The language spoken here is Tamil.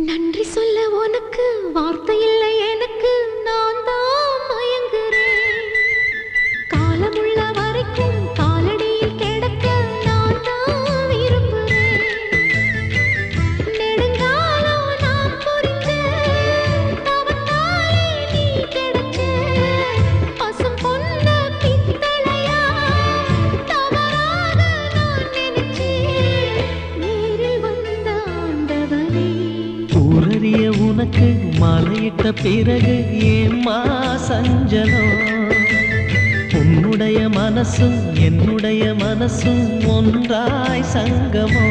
நன்றி சொல்ல உனக்கு வார்த்தை இல்லை எனக்கு, நான் தான் மயங்குறேன். காலமுள்ள வரைக்கும் காலடியில் கிடக்க நான் தான் விரும்புறேன். நெடுங்காலம் நான் புரிஞ்ச தவத்தாலே நீ கிடைச்ச பசும் பொன்ன பித்தளையா தவறாக நான் நினைச்சேன். நேரில் வந்த ஆண்டவனே, ஊரறிய உனக்கு மாலையிட்ட பிறகு ஏம்மா சஞ்சலம்? உன்னுடைய மனசும் என்னுடைய மனசும் ஒன்றாய் சங்கமோ?